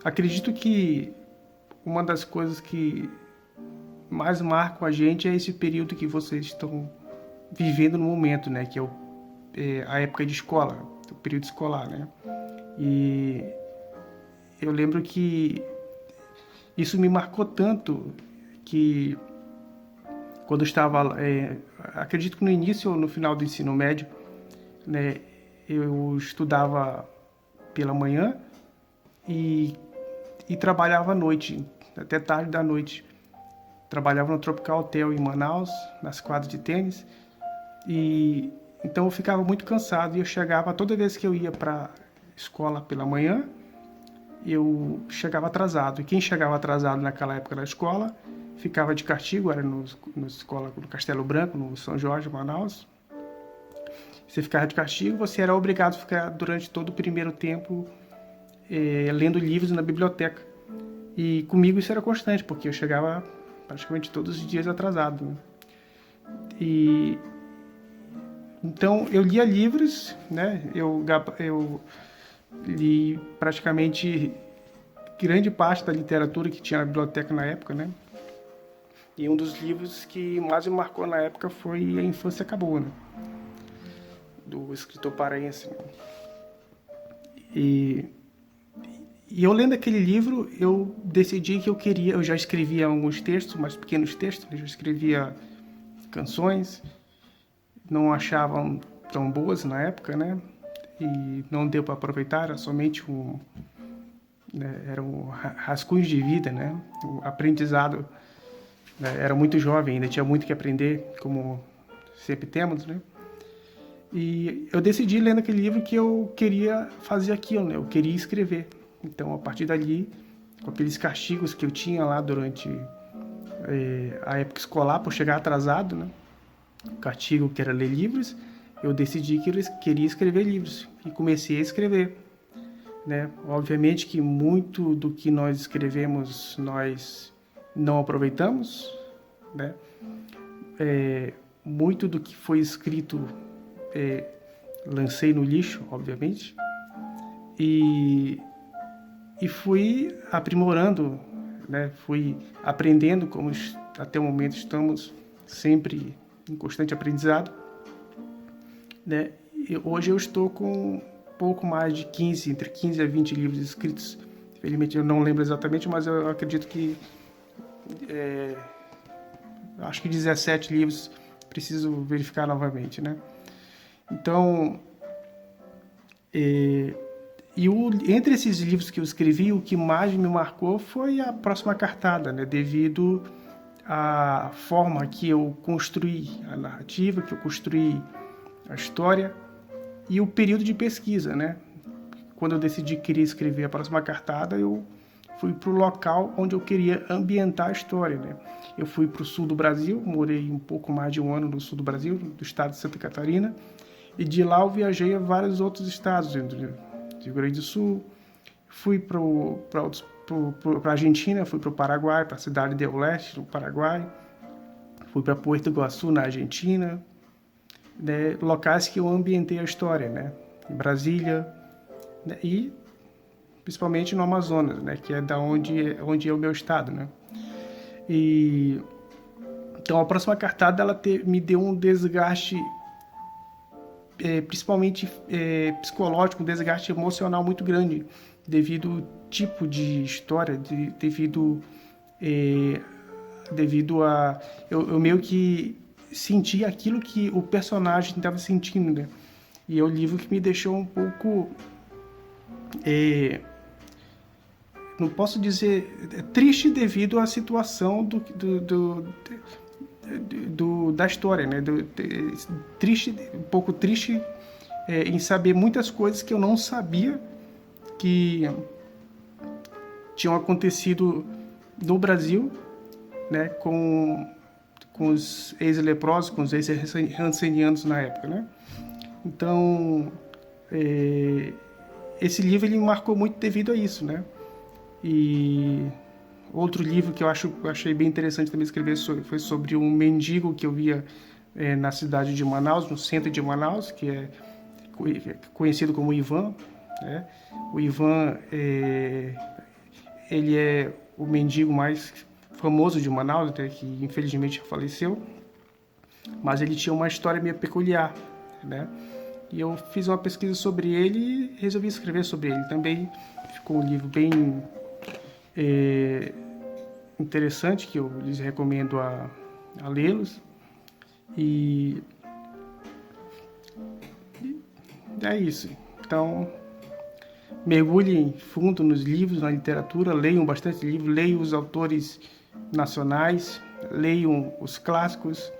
Acredito que uma das coisas que mais marcam a gente é esse período que vocês estão vivendo no momento, né? Que é a época de escola, o período escolar, né? E eu lembro que isso me marcou tanto que quando eu estava, acredito que no início ou no final do ensino médio, né? Eu estudava pela manhã e, e trabalhava à noite, até tarde da noite. Trabalhava no Tropical Hotel em Manaus, nas quadras de tênis. E então eu ficava muito cansado e eu chegava, toda vez que eu ia para escola pela manhã, eu chegava atrasado. E quem chegava atrasado naquela época da escola ficava de castigo, era no escola no Castelo Branco, no São Jorge, Manaus. Você ficava de castigo, você era obrigado a ficar durante todo o primeiro tempo lendo livros na biblioteca. E comigo isso era constante, porque eu chegava praticamente todos os dias atrasado, né? E então eu lia livros, né? Eu li praticamente grande parte da literatura que tinha na biblioteca na época, né? E um dos livros que mais me marcou na época foi A Infância Acabou, né? Do escritor paraense. Né? E, e eu lendo aquele livro, eu decidi que eu já escrevia alguns textos, mais pequenos textos, eu já escrevia canções, não achavam tão boas na época, né? E não deu para aproveitar, era somente né, eram rascunhos de vida, né? O aprendizado, né, era muito jovem, ainda tinha muito que aprender, como sempre temos, né? E eu decidi lendo aquele livro que eu queria fazer aquilo, né? Eu queria escrever. Então, a partir dali, com aqueles castigos que eu tinha lá durante a época escolar, por chegar atrasado, né? O castigo que era ler livros, eu decidi que eu queria escrever livros e comecei a escrever, né? Obviamente que muito do que nós escrevemos nós não aproveitamos, né? Muito do que foi escrito lancei no lixo, obviamente, e, e fui aprimorando, né? Fui aprendendo, como até o momento estamos sempre em constante aprendizado, né? E hoje eu estou com pouco mais de 15, entre 15 a 20 livros escritos. Infelizmente eu não lembro exatamente, mas eu acredito que acho que 17 livros, preciso verificar novamente, né? Então, entre esses livros que eu escrevi, o que mais me marcou foi a Próxima Cartada, né? Devido à forma que eu construí a narrativa, que eu construí a história e o período de pesquisa, né? Quando eu decidi que queria escrever a Próxima Cartada, eu fui para o local onde eu queria ambientar a história, né? Eu fui para o sul do Brasil, morei um pouco mais de um ano no sul do Brasil, do estado de Santa Catarina, e de lá eu viajei a vários outros estados, Rio Grande do Sul, fui para a Argentina, fui para o Paraguai, para a cidade de Oeste, no Paraguai, fui para Puerto Iguaçu, na Argentina, né, locais que eu ambientei a história, né? Em Brasília, né, e principalmente no Amazonas, né? Que é da onde é o meu estado, né? E então a Próxima Cartada me deu um desgaste principalmente psicológico, um desgaste emocional muito grande, devido ao tipo de história, devido a eu meio que senti aquilo que o personagem estava sentindo, né? E é o livro que me deixou um pouco não posso dizer triste devido à situação da história, né? Triste, um pouco triste em saber muitas coisas que eu não sabia que tinham acontecido no Brasil, né? Com os ex-leprosos, com os ex-rancenianos na época, né? Então, esse livro ele me marcou muito devido a isso, né? E outro livro que eu achei bem interessante também escrever foi sobre um mendigo que eu via na cidade de Manaus, no centro de Manaus, que é conhecido como Ivan, né? O Ivan Ele é o mendigo mais famoso de Manaus, até que infelizmente já faleceu, mas ele tinha uma história meio peculiar, né? E eu fiz uma pesquisa sobre ele e resolvi escrever sobre ele também. Ficou um livro bem interessante, que eu lhes recomendo a lê-los. E é isso. Então, mergulhem fundo nos livros, na literatura, leiam bastante livro, leiam os autores nacionais, leiam os clássicos.